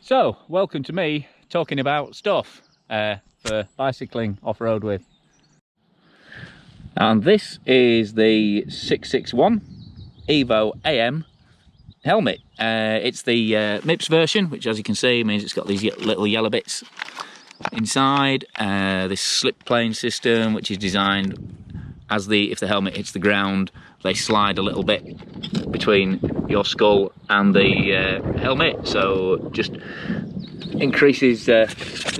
So, welcome to me talking about stuff for bicycling off-road with. And this is the 661 EVO AM helmet. It's the MIPS version, which as you can see means it's got these little yellow bits inside. This slip plane system, which is designed as if the helmet hits the ground, they slide a little bit between your skull and the helmet, so just increases the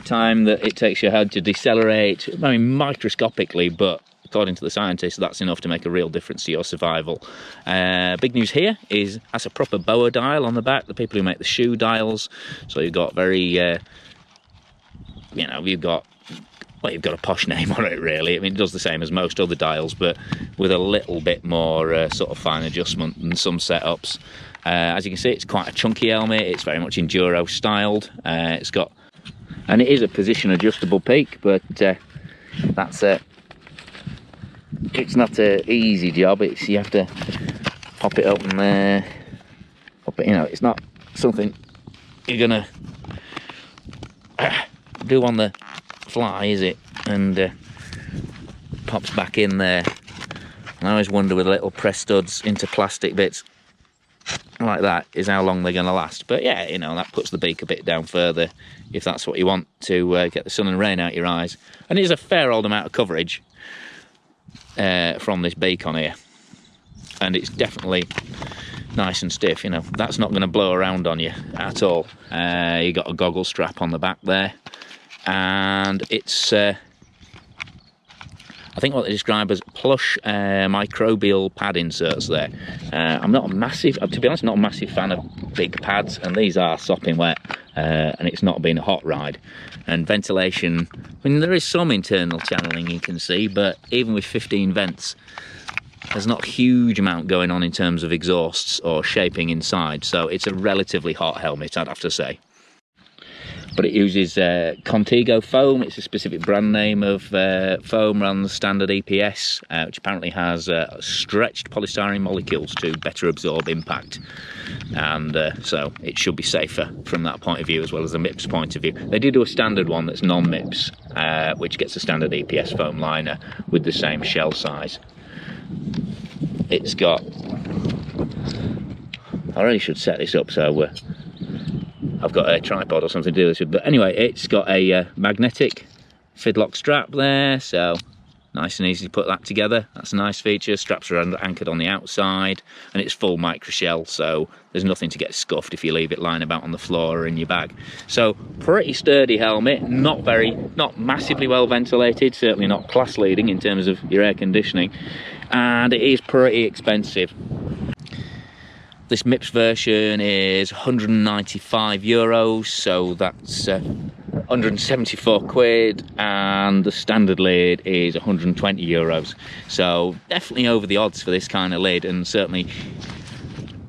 time that it takes your head to decelerate. I mean, microscopically, but according to the scientists, that's enough to make a real difference to your survival. Big news here is that's a proper BOA dial on the back, the people who make the shoe dials. So you've got very, you've got a posh name on it, really. I mean, it does the same as most other dials, but with a little bit more sort of fine adjustment than some setups. As you can see, it's quite a chunky helmet. It's very much enduro styled. It's got, and it is a position adjustable peak, but that's it. It's not an easy job. You have to pop it up and pop it. It's not something you're gonna do on the fly, is it? And pops back in there. And I always wonder with little press studs into plastic bits like that is how long they're going to last. But yeah, that puts the beak a bit down further if that's what you want, to get the sun and rain out your eyes. And it is a fair old amount of coverage from this beak on here, and it's definitely nice and stiff. That's not going to blow around on you at all. You got a goggle strap on the back there, and it's I think what they describe as plush microbial pad inserts there. I'm not a massive, to be honest, not a massive fan of big pads, and these are sopping wet, and it's not been a hot ride. And ventilation, I mean, there is some internal channeling you can see, but even with 15 vents, there's not a huge amount going on in terms of exhausts or shaping inside, so it's a relatively hot helmet, I'd have to say. But it uses Contigo foam. It's a specific brand name of foam rather than the standard EPS, which apparently has stretched polystyrene molecules to better absorb impact. And so it should be safer from that point of view, as well as the MIPS point of view. They do a standard one that's non-MIPS, which gets a standard EPS foam liner with the same shell size. It's got... I really should set this up so I've got a tripod or something to do this with, but anyway, it's got a magnetic fidlock strap there, so nice and easy to put that together. That's a nice feature. Straps are anchored on the outside, and it's full micro shell, so there's nothing to get scuffed if you leave it lying about on the floor or in your bag. So pretty sturdy helmet, not massively well ventilated, certainly not class leading in terms of your air conditioning, and it is pretty expensive. This MIPS version is €195, so that's 174 quid, and the standard lid is €120. So definitely over the odds for this kind of lid, and certainly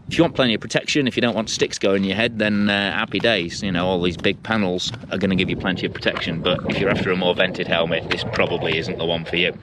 if you want plenty of protection, if you don't want sticks going in your head, then happy days. All these big panels are going to give you plenty of protection, but if you're after a more vented helmet, this probably isn't the one for you.